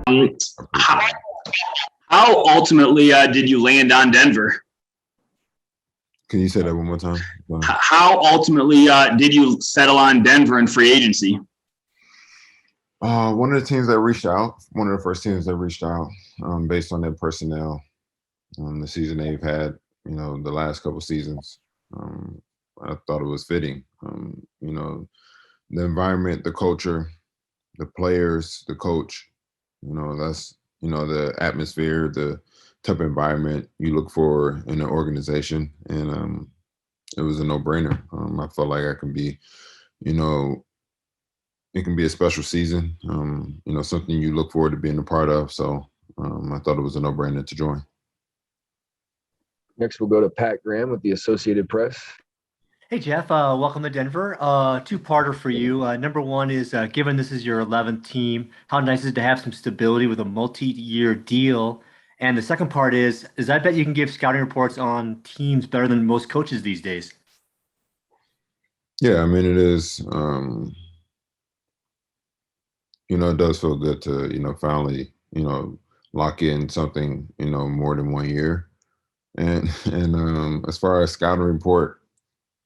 How, how ultimately did you land on Denver? Can you say that one more time? How ultimately did you settle on Denver in free agency? One of the teams that reached out, one of the first teams that reached out, based on their personnel, the season they've had, the last couple seasons. I thought it was fitting. The environment, the culture, the players, the coach, that's, the atmosphere, the type of environment you look for in an organization. And it was a no-brainer. I felt like I can be, it can be a special season, something you look forward to being a part of. So I thought it was a no-brainer to join. Next, we'll go to Pat Graham with the Associated Press. Hey, Jeff, welcome to Denver. Two-parter for you. Number one is, given this is your 11th team, how nice is it to have some stability with a multi-year deal? And the second part is I bet you can give scouting reports on teams better than most coaches these days. Yeah, I mean, it is, it does feel good to, finally, lock in something, more than 1 year. And as far as scouting report,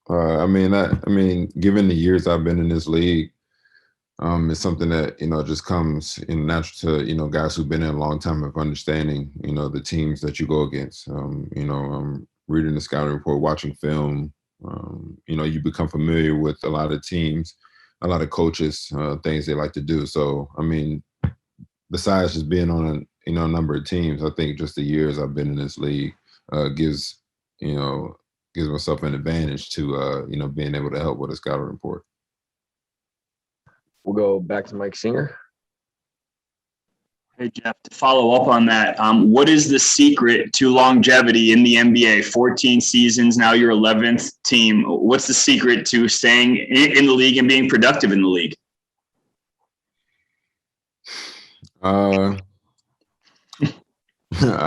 I mean, given the years I've been in this league, it's something that, just comes in natural to, guys who've been in a long time of understanding, the teams that you go against. Reading the scouting report, watching film, you become familiar with a lot of teams, a lot of coaches, things they like to do. So, I mean, besides just being on a number of teams, I think just the years I've been in this league gives myself an advantage to being able to help with a scouting report. We'll go back to Mike Singer. Hey, Jeff, to follow up on that, what is the secret to longevity in the NBA? 14 seasons, now your 11th team. What's the secret to staying in the league and being productive in the league? I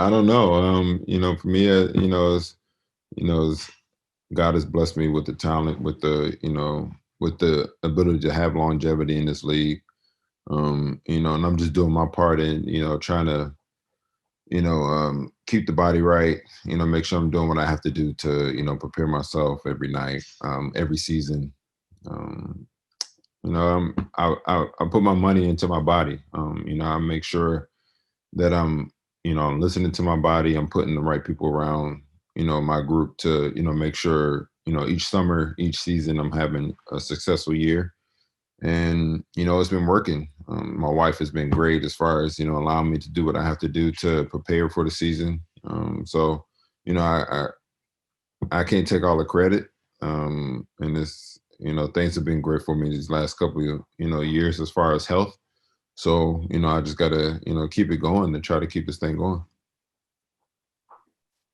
don't know. For me, it's, God has blessed me with the talent, with the ability to have longevity in this league. And I'm just doing my part in, trying to, keep the body right, make sure I'm doing what I have to do to, prepare myself every night, every season. I put my money into my body. I make sure that I'm listening to my body. I'm putting the right people around, my group to, make sure, each summer, each season, I'm having a successful year. And, it's been working. My wife has been great as far as, allowing me to do what I have to do to prepare for the season. So, I can't take all the credit. And this, things have been great for me these last couple of, years as far as health. So, I just got to, keep it going and try to keep this thing going.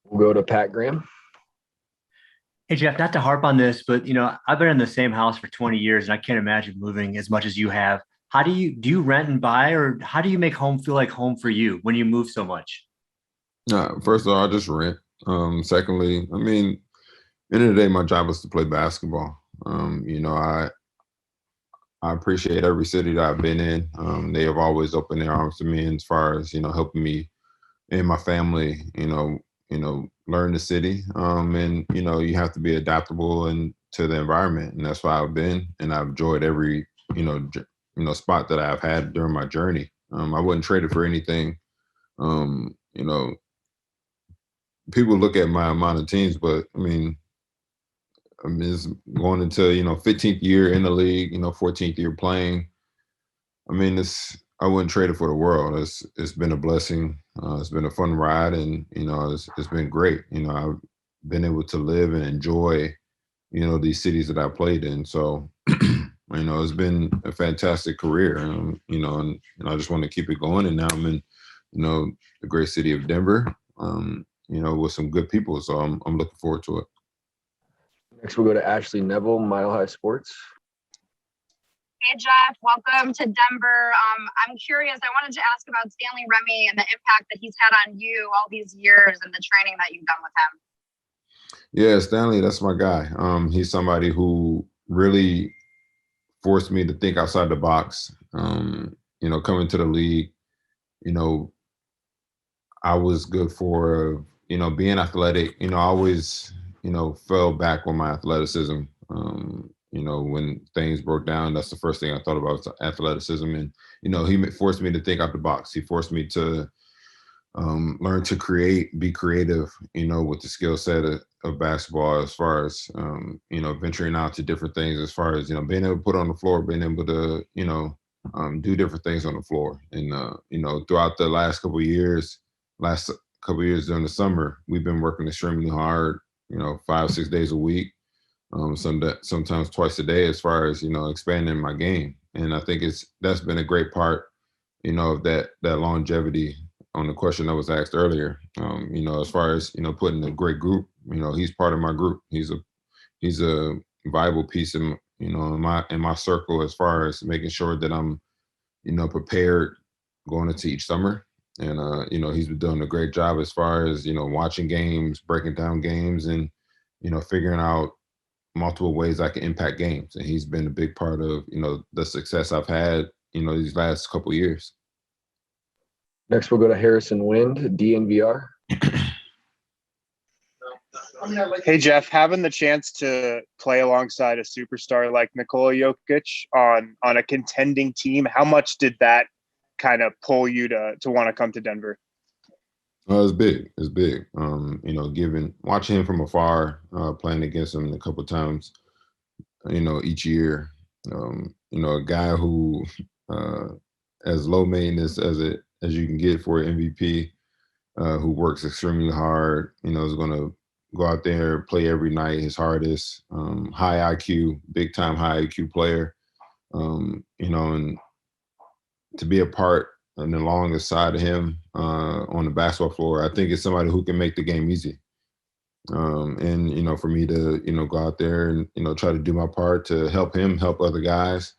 We'll go to Pat Graham. Hey, Jeff, not to harp on this, but, I've been in the same house for 20 years and I can't imagine moving as much as you have. How do you rent and buy, or how do you make home feel like home for you when you move so much? First of all, I just rent. Secondly, I mean, end of the day, my job is to play basketball. I appreciate every city that I've been in. They have always opened their arms to me as far as, helping me and my family, learn the city. And, you have to be adaptable and to the environment. And that's why I've been, and I've enjoyed every, spot that I've had during my journey. I wouldn't trade it for anything. People look at my amount of teams, but I mean, it's going into, 15th year in the league, 14th year playing. I mean, I wouldn't trade it for the world. It's been a blessing. It's been a fun ride, and, it's been great. I've been able to live and enjoy, these cities that I played in. So, it's been a fantastic career, and I just want to keep it going. And now I'm in, the great city of Denver, with some good people. So I'm looking forward to it. Next, we'll go to Ashley Neville, Mile High Sports. Hey, Jeff, welcome to Denver. I'm curious, I wanted to ask about Stanley Remy and the impact that he's had on you all these years and the training that you've done with him. Yeah, Stanley, that's my guy. He's somebody who really forced me to think outside the box. Coming to the league, you know, I was good for, being athletic. I always, fell back on my athleticism. When things broke down, that's the first thing I thought about was athleticism. And, he forced me to think out the box. He forced me to learn to be creative, with the skill set of basketball as far as, venturing out to different things as far as, being able to put on the floor, being able to, do different things on the floor. And, throughout the last couple of years during the summer, we've been working extremely hard, 5, 6 days a week, sometimes twice a day as far as, expanding my game. And I think that's been a great part, of that longevity on the question that was asked earlier. As far as, putting a great group, he's part of my group. He's a viable piece in my circle as far as making sure that I'm, prepared going into each summer. And, he's been doing a great job as far as, watching games, breaking down games, and, figuring out multiple ways I can impact games. And he's been a big part of, the success I've had, these last couple of years. Next, we'll go to Harrison Wind, DNVR. Hey, Jeff, having the chance to play alongside a superstar like Nikola Jokic on a contending team, how much did that kind of pull you to want to come to Denver? It's big. It's big. Watching him from afar, playing against him a couple of times, each year. A guy who, as low maintenance as you can get for an MVP, who works extremely hard, is going to go out there, play every night, his hardest, high IQ, big time high IQ player, and to be a part and along the side of him on the basketball floor, I think it's somebody who can make the game easy. And for me to, go out there and, try to do my part to help him, help other guys,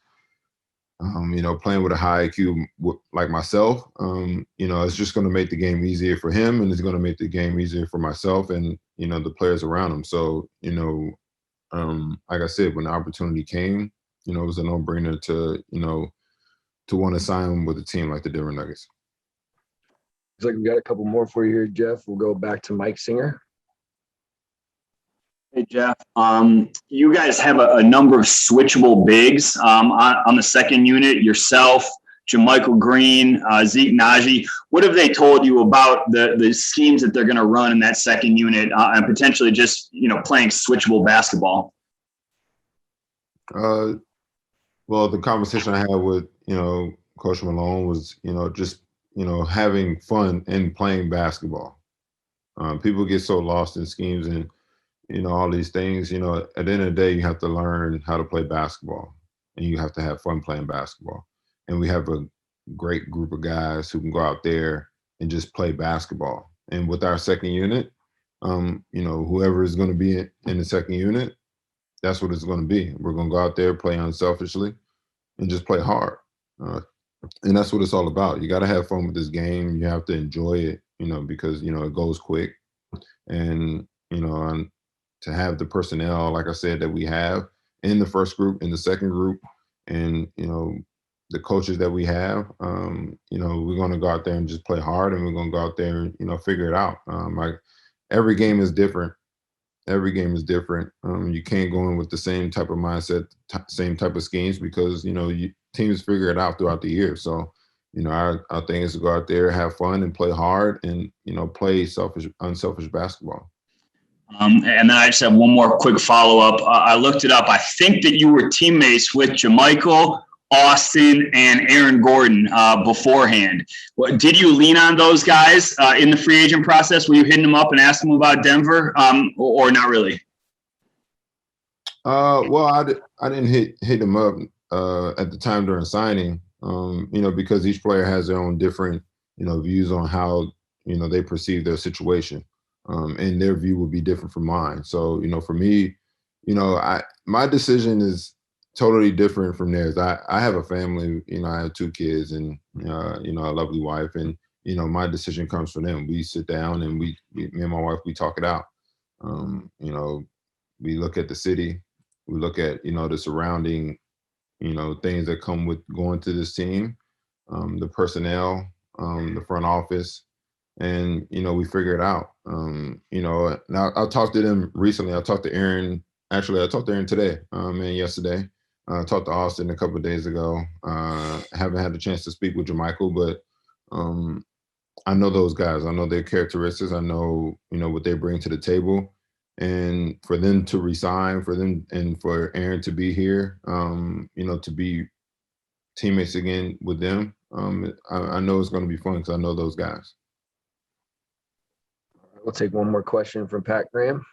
playing with a high IQ like myself, it's just going to make the game easier for him, and it's going to make the game easier for myself and, the players around him. So, like I said, when the opportunity came, it was a no-brainer to want to sign with a team like the Denver Nuggets. Looks like we got a couple more for you here, Jeff. We'll go back to Mike Singer. Hey, Jeff, you guys have a number of switchable bigs on the second unit, yourself, JaMychal Green, Zeke Naji. What have they told you about the schemes that they're going to run in that second unit and potentially just, playing switchable basketball? Well, the conversation I had with, Coach Malone was, just, having fun and playing basketball. People get so lost in schemes and, all these things. At the end of the day, you have to learn how to play basketball, and you have to have fun playing basketball. And we have a great group of guys who can go out there and just play basketball. And with our second unit, whoever is going to be in the second unit, that's what it's going to be. We're going to go out there, play unselfishly, and just play hard. And that's what it's all about. You got to have fun with this game. You have to enjoy it, because, it goes quick. And, to have the personnel, like I said, that we have in the first group, in the second group, and, the coaches that we have, we're going to go out there and just play hard, and we're going to go out there and, figure it out. Every game is different. Every game is different. You can't go in with the same type of mindset, same type of schemes, because, teams figure it out throughout the year. So, our thing is to go out there, have fun, and play hard, and, play unselfish basketball. And then I just have one more quick follow-up. I looked it up. I think that you were teammates with JaMychal, Austin, and Aaron Gordon beforehand. Did you lean on those guys in the free agent process? Were you hitting them up and asking them about Denver, or not really? Well, I didn't hit them up at the time during signing, because each player has their own different, views on how, they perceive their situation. And their view would be different from mine. So, for me, my decision is totally different from theirs. I have a family, I have 2 kids and, a lovely wife, and, my decision comes from them. We sit down and me and my wife, we talk it out. We look at the city, we look at, the surrounding, things that come with going to this team, the personnel, the front office, and we figure it out. Now I talked to them recently. I talked to Aaron. Actually, I talked to Aaron today and yesterday. I talked to Austin a couple of days ago. Haven't had the chance to speak with Jermichael, but I know those guys. I know their characteristics. I know what they bring to the table, and for them to resign, for them and for Aaron to be here, to be teammates again with them. I know it's going to be fun because I know those guys. We'll take one more question from Pat Graham.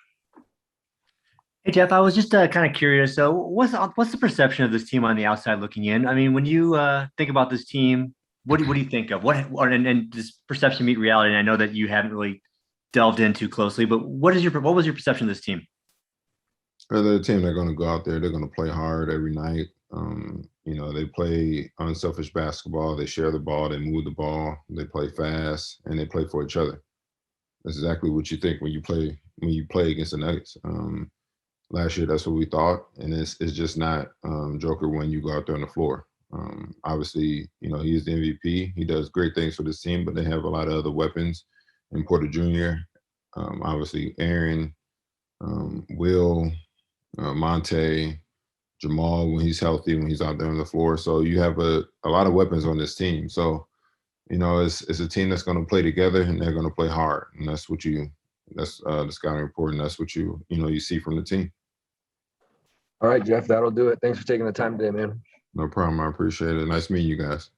Hey Jeff, I was just kind of curious. So, what's the perception of this team on the outside looking in? I mean, when you think about this team, what do you think of? And does perception meet reality? And I know that you haven't really delved in too closely, but what was your perception of this team? They're a team. They're going to go out there. They're going to play hard every night. They play unselfish basketball. They share the ball. They move the ball. They play fast, and they play for each other. That's exactly what you think when you play against the Nuggets. Last year, that's what we thought, and it's just not Joker when you go out there on the floor. Obviously, he's the MVP. He does great things for this team, but they have a lot of other weapons. And Porter Jr., obviously Aaron, Will, Monte, Jamal when he's healthy, when he's out there on the floor. So you have a lot of weapons on this team. So, it's a team that's going to play together and they're going to play hard. And that's the scouting report, and that's what you see from the team. All right, Jeff, that'll do it. Thanks for taking the time today, man. No problem. I appreciate it. Nice meeting you guys.